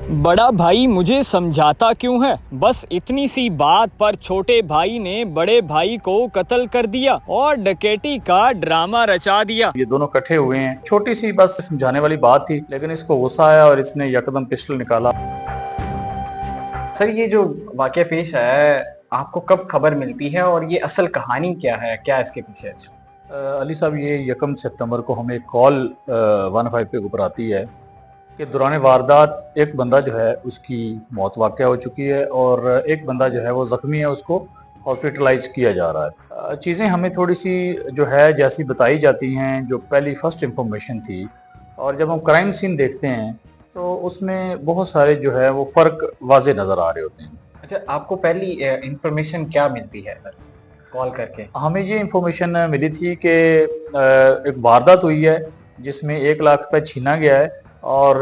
बड़ा भाई मुझे समझाता क्यों है? बस इतनी सी बात पर छोटे भाई ने बड़े भाई को कत्ल कर दिया और डकैती का ड्रामा रचा दिया। ये दोनों इकट्ठे हुए हैं, छोटी सी बस समझाने वाली बात थी, लेकिन इसको गुस्सा आया और इसने यकदम पिस्टल निकाला। सर, ये जो वाकया पेश आया है, आपको कब खबर मिलती है और ये असल कहानी क्या है, क्या इसके पीछे है? अली साहब, ये 1 सितंबर को हमें कॉल 15 पे ऊपर आती है कि दौरान वारदात एक बंदा जो है उसकी मौत वाक़या हो चुकी है और एक बंदा जो है वो ज़ख्मी है, उसको हॉस्पिटलाइज किया जा रहा है। चीज़ें हमें थोड़ी सी जो है जैसी बताई जाती हैं, जो पहली फर्स्ट इंफॉर्मेशन थी, और जब हम क्राइम सीन देखते हैं तो उसमें बहुत सारे जो है वो फ़र्क वाज़े नज़र आ रहे होते हैं। अच्छा, आपको पहली इंफॉर्मेशन क्या मिलती है सर कॉल करके? हमें ये इंफॉर्मेशन मिली थी कि एक वारदात हुई है जिसमें 1 लाख रुपए छीना गया है और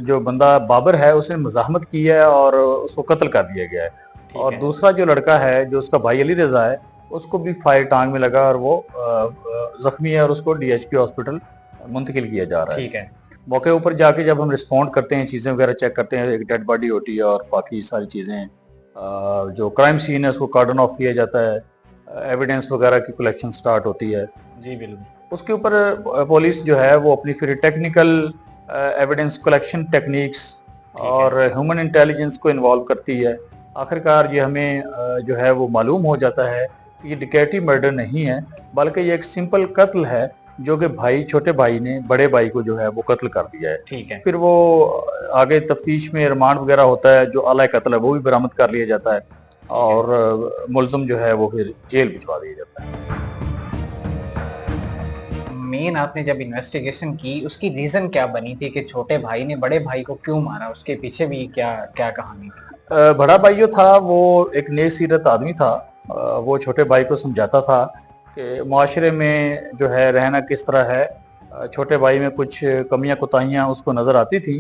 जो बंदा बाबर है उसने मज़ाहमत की है और उसको कत्ल कर दिया गया है। और दूसरा जो लड़का है जो उसका भाई अली रजा है, उसको भी फायर टांग में लगा और वो जख्मी है और उसको DHP हॉस्पिटल मुंतकिल किया जा रहा है। ठीक है। मौके ऊपर जाके जब हम रिस्पॉन्ड करते हैं, चीज़ें वगैरह चेक करते हैं, एक डेड बॉडी होती है और बाकी सारी चीज़ें, जो क्राइम सीन है उसको कार्डन ऑफ किया जाता है, एविडेंस वगैरह की कलेक्शन स्टार्ट होती है। जी बिल्कुल। उसके ऊपर पुलिस जो है वो अपनी फिर टेक्निकल एविडेंस कलेक्शन टेक्निक्स और ह्यूमन इंटेलिजेंस को इन्वॉल्व करती है। आखिरकार ये हमें जो है वो मालूम हो जाता है कि ये डकैती मर्डर नहीं है, बल्कि ये एक सिंपल कत्ल है जो कि छोटे भाई ने बड़े भाई को जो है वो कत्ल कर दिया है। ठीक है। फिर वो आगे तफ्तीश में रिमांड वगैरह होता है, जो आला कत्ल है वो भी बरामद कर लिया जाता है और मुलज़िम जो है वो फिर जेल भिजवा दिया जाता है। मेन आपने जब इन्वेस्टिगेशन की, उसकी रीजन क्या बनी थी कि छोटे भाई ने बड़े भाई को क्यों मारा? उसके पीछे भी क्या क्या कहानी थी? बड़ा भाई जो था वो एक नेक सीरत आदमी था। वो छोटे भाई को समझाता था कि माशरे में जो है रहना किस तरह है। छोटे भाई में कुछ कमियां कोताहियां उसको नज़र आती थी,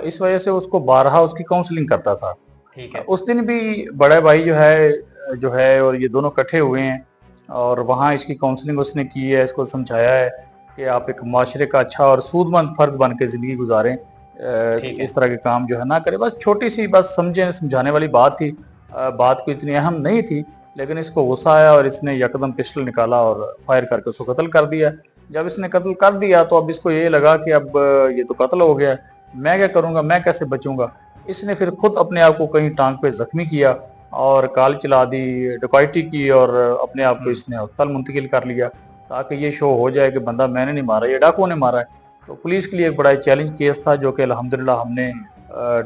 इस वजह से उसको बारहा उसकी काउंसलिंग करता था। ठीक है। उस दिन भी बड़ा भाई जो है और ये दोनों इकट्ठे हुए हैं और वहाँ इसकी काउंसलिंग उसने की है, इसको समझाया है कि आप एक माशरे का अच्छा और सूदमंद फर्द बन के ज़िंदगी गुजारें, इस तरह के काम जो है ना करें। बस छोटी सी बस समझाने वाली बात थी। बात को इतनी अहम नहीं थी, लेकिन इसको गुस्सा आया और इसने यकदम पिस्टल निकाला और फायर करके उसको कत्ल कर दिया। जब इसने कत्ल कर दिया तो अब इसको ये लगा कि अब ये तो कत्ल हो गया, मैं क्या करूँगा, मैं कैसे बचूंगा। इसने फिर खुद अपने आप को कहीं टांग पे जख्मी किया और काल चला दी, डकैती की और अपने आप को इसने अस्पताल मुंतकिल कर लिया ताकि ये शो हो जाए कि बंदा मैंने नहीं मारा, ये डाकुओं ने मारा है। तो पुलिस के लिए एक बड़ा चैलेंज केस था जो कि अल्हम्दुलिल्लाह हमने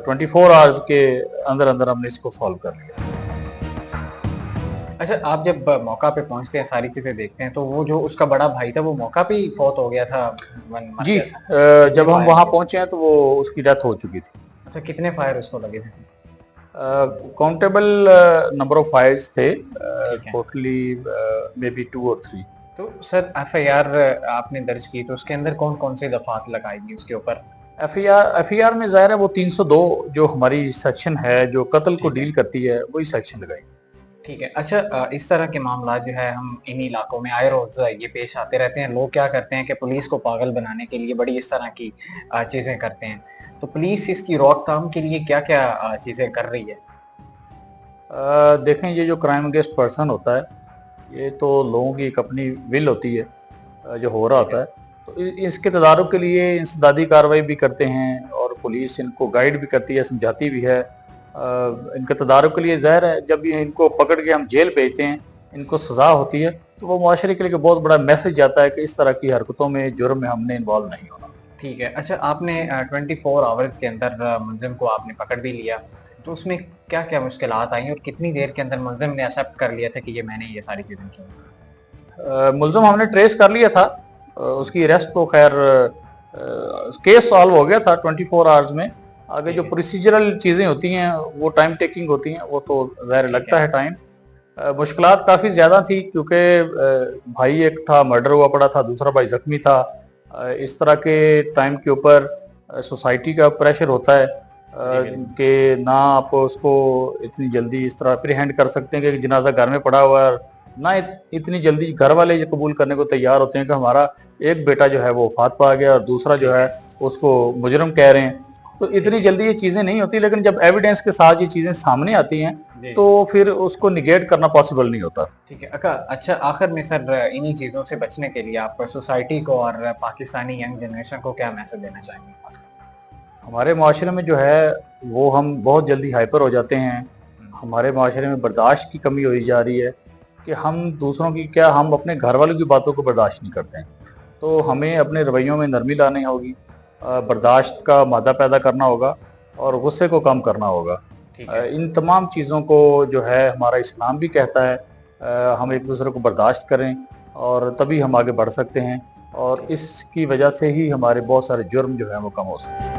24 आवर्स के अंदर अंदर हमने इसको सॉल्व कर लिया। अच्छा, आप जब मौका पे पहुंचते हैं, सारी चीजें देखते हैं, तो वो जो उसका बड़ा भाई था वो मौका पे ही फौत हो गया था? मर जी, गया था? जब हम फायर वहाँ थे? पहुंचे हैं तो वो उसकी डेथ हो चुकी थी। अच्छा, कितने फायर उसको लगे थे? काउंटेबल नंबर ऑफ फायर्स थे, ठीक है। टोटली मे बी 2 और 3। तो सर, FIR आपने दर्ज की तो उसके अंदर कौन कौन से दफात लगाएगी उसके ऊपर? FIR में ज़ाहिर है वो 302 जो हमारी सेक्शन है जो कत्ल को डील करती है वही सेक्शन लगाई। ठीक है। अच्छा, इस तरह के मामला जो है हम इन इलाकों में आए रोज ये पेश आते रहते हैं। लोग क्या करते हैं कि पुलिस को पागल बनाने के लिए बड़ी इस तरह की चीजें करते हैं। तो पुलिस इसकी रोकथाम के लिए क्या क्या चीजें कर रही है? देखें, ये जो क्राइम अगेंस्ट पर्सन होता है ये तो लोगों की एक अपनी विल होती है, जो हो रहा होता है। तो इसके तदारुक के लिए इंसदादी कार्रवाई भी करते हैं और पुलिस इनको गाइड भी करती है, समझाती भी है। इनके तदारुक के लिए ज़ाहिर है जब ये इनको पकड़ के हम जेल भेजते हैं, इनको सज़ा होती है, तो वो माशरे के लिए बहुत बड़ा मैसेज जाता है कि इस तरह की हरकतों में, जुर्म में हमने इन्वॉल्व नहीं होना। ठीक है। अच्छा, आपने 24 आवर्स के अंदर मुलजिम को आपने पकड़ भी लिया, तो उसमें क्या क्या मुश्किलात आई और कितनी देर के अंदर मुलजिम ने एक्सेप्ट कर लिया था कि ये मैंने ये सारी चीजें की? मुलज़िम हमने ट्रेस कर लिया था, उसकी अरेस्ट तो खैर केस सॉल्व हो गया था 24 आवर्स में। आगे जो प्रोसीजरल चीज़ें होती हैं वो टाइम टेकिंग होती हैं, वो तो ज़ाहिर लगता है टाइम। मुश्किलात काफ़ी ज़्यादा थी क्योंकि भाई एक था मर्डर हुआ पड़ा था, दूसरा भाई ज़ख्मी था। इस तरह के टाइम के ऊपर सोसाइटी का प्रेशर होता है कि ना आप उसको इतनी जल्दी इस तरह अप्रीहेंड कर सकते हैं कि जनाजा घर में पड़ा हुआ है, ना इतनी जल्दी घर वाले ये कबूल करने को तैयार होते हैं कि हमारा एक बेटा जो है वो वफात पा गया और दूसरा जो है उसको मुजरम कह रहे हैं। तो इतनी जल्दी ये चीजें नहीं होती, लेकिन जब एविडेंस के साथ ये चीजें सामने आती हैं जी तो फिर उसको निगेट करना पॉसिबल नहीं होता। ठीक है। अच्छा, आखिर में सर इन्हीं चीजों से बचने के लिए आप सोसाइटी को और पाकिस्तानी यंग जनरेशन को क्या मैसेज देना चाहेंगे? हमारे माशरे में जो है वो हम बहुत जल्दी हाइपर हो जाते हैं। हमारे माशरे में बर्दाश्त की कमी हो जा रही है कि हम दूसरों की क्या, हम अपने घर वालों की बातों को बर्दाश्त नहीं करते हैं। तो हमें अपने रवैयों में नरमी लानी होगी, बर्दाश्त का मादा पैदा करना होगा और गुस्से को कम करना होगा। ठीक है। इन तमाम चीज़ों को जो है हमारा इस्लाम भी कहता है, हम एक दूसरे को बर्दाश्त करें और तभी हम आगे बढ़ सकते हैं, और इसकी वजह से ही हमारे बहुत सारे जुर्म जो है वो कम हो सकते हैं।